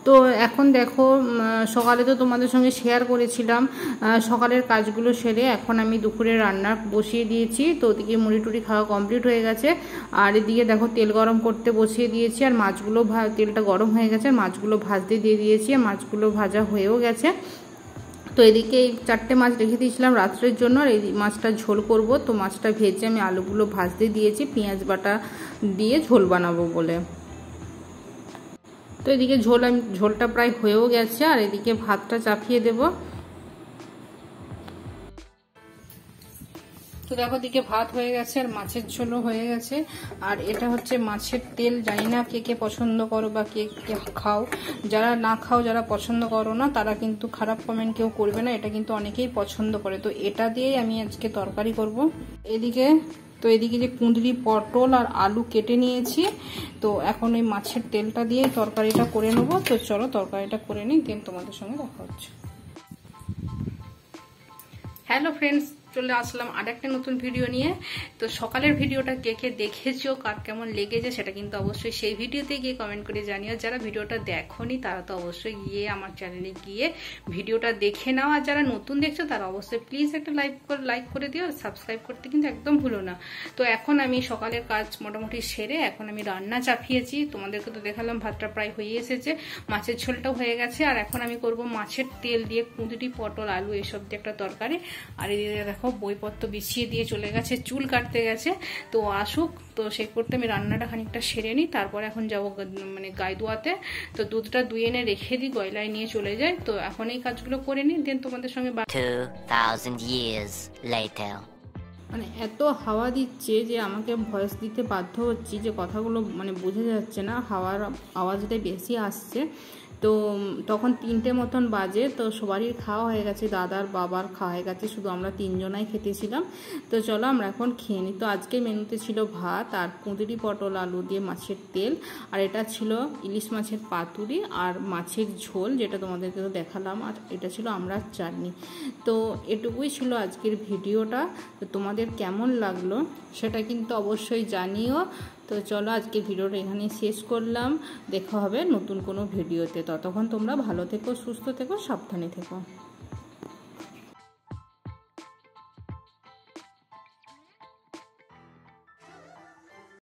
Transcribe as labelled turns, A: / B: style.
A: তো এখন দেখো, সকালে তো তোমাদের সঙ্গে শেয়ার করেছিলাম সকালের কাজগুলো সেরে এখন আমি দুপুরে রান্না বসিয়ে দিয়েছি। তো ওদিকে মুড়ি টুড়ি খাওয়া কমপ্লিট হয়ে গেছে, আর এদিকে দেখো তেল গরম করতে বসিয়ে দিয়েছি, আর মাছগুলো তেলটা গরম হয়ে গেছে, মাছগুলো ভাজতে দিয়ে দিয়েছি, আর মাছগুলো ভাজা হয়েও গেছে। তো এদিকে এই 4টে মাছ রেখে দিয়েছিলাম রাত্রের জন্য, আর এই মাছটা ঝোল করব। তো মাছটা ভেজে আমি আলুগুলো ভাজতে দিয়েছি পেঁয়াজ বাটা দিয়ে ঝোল বানাবো বলে। তো এদিকে ঝোলটা প্রায় হয়েও গেছে, আর এদিকে ভাতটা চাপিয়ে দেব। তো দেখো দিকে ভাত হয়ে গেছে, আর মাছের ঝোলও হয়ে গেছে। আর এটা হচ্ছে মাছের তেল, জানি না কে কে পছন্দ করো বা কে কে খাও। যারা না খাও, যারা পছন্দ করো না, তারা কিন্তু খারাপ কমেন্ট কেউ করবে না, এটা কিন্তু অনেকেই পছন্দ করে। তো এটা দিয়েই আমি আজকে তরকারি করব। এদিকে যে কুঁদরি, পটল আর আলু কেটে নিয়েছি। তো এখন ওই মাছের তেলটা দিয়ে তরকারিটা করে নেবো। তো চলো তরকারিটা করে নিই, দেন তোমাদের সঙ্গে দেখা হচ্ছে। হ্যালো ফ্রেন্ডস, চলে আসলাম আর একটা নতুন ভিডিও নিয়ে। তো সকালের ভিডিওটা কে কে দেখেছো, কার কেমন লেগেছে সেটা কিন্তু অবশ্যই সেই ভিডিওতে গিয়ে কমেন্ট করে জানিও। যারা ভিডিওটা দেখোনি তারা তো অবশ্যই গিয়ে আমার চ্যানেলে গিয়ে ভিডিওটা দেখে নাও, আর যারা নতুন দেখছো তারা অবশ্যই প্লিজ একটা লাইক করে দিও, আর সাবস্ক্রাইব করতে কিন্তু একদম ভুলো না। তো এখন আমি সকালের কাজ মোটামুটি সেরে এখন আমি রান্না চাপিয়েছি। তোমাদেরকে তো দেখালাম ভাতটা প্রায় হয়ে এসেছে, মাছের ঝোলটাও হয়ে গেছে, আর এখন আমি করব মাছের তেল দিয়ে কুঁদরি, পটল, আলু এসব দিয়ে একটা তরকারি। আর এদিকে দেখো বইপত্র বিছিয়ে দিয়ে চলে গেছে, চুল কাটতে গেছে। তো আসুক, তো সে করতে আমি রান্নাটা খানিকটা সেরে নিই, তারপরে এখন যাবো মানে গায়ে ধোয়াতে। তো দুধটা ধুয়ে এনে রেখে দিই, গয়লায় নিয়ে চলে যায়। তো এখন এই কাজগুলো করে নিই, দেন তোমাদের সঙ্গে
B: 2000 years later।
A: মানে এত হাওয়া দিচ্ছে যে আমাকে ভয়েস দিতে বাধ্য হচ্ছি, যে কথাগুলো মানে বোঝা যাচ্ছে না, হাওয়ার আওয়াজটাই বেশি আসছে। তো তখন 3টে মতন বাজে। তো সবারই খাওয়া হয়ে গেছে, দাদার বাবার খাওয়া হয়ে গেছে, শুধু আমরা 3জনাই খেতেছিলাম। তো চলো আমরা এখন খেয়ে নিই। তো আজকে মেনুতে ছিল ভাত আর কুঁদরি, পটল, আলু দিয়ে মাছের তেল, আর এটা ছিল ইলিশ মাছের পাতুরি আর মাছের ঝোল, যেটা তোমাদেরকে তো দেখালাম, আর এটা ছিল আমড়ার চাটনি। তো এটুকুই ছিল আজকের ভিডিওটা। তো তোমাদের কেমন লাগলো সেটা কিন্তু অবশ্যই জানিও। তো চলো আজকে ভিডিওটা এখানেই শেষ করলাম, দেখা হবে নতুন কোনো ভিডিওতে। ততক্ষণ তোমরা ভালো থেকো, সুস্থ থেকো, সাবধানে থেকো।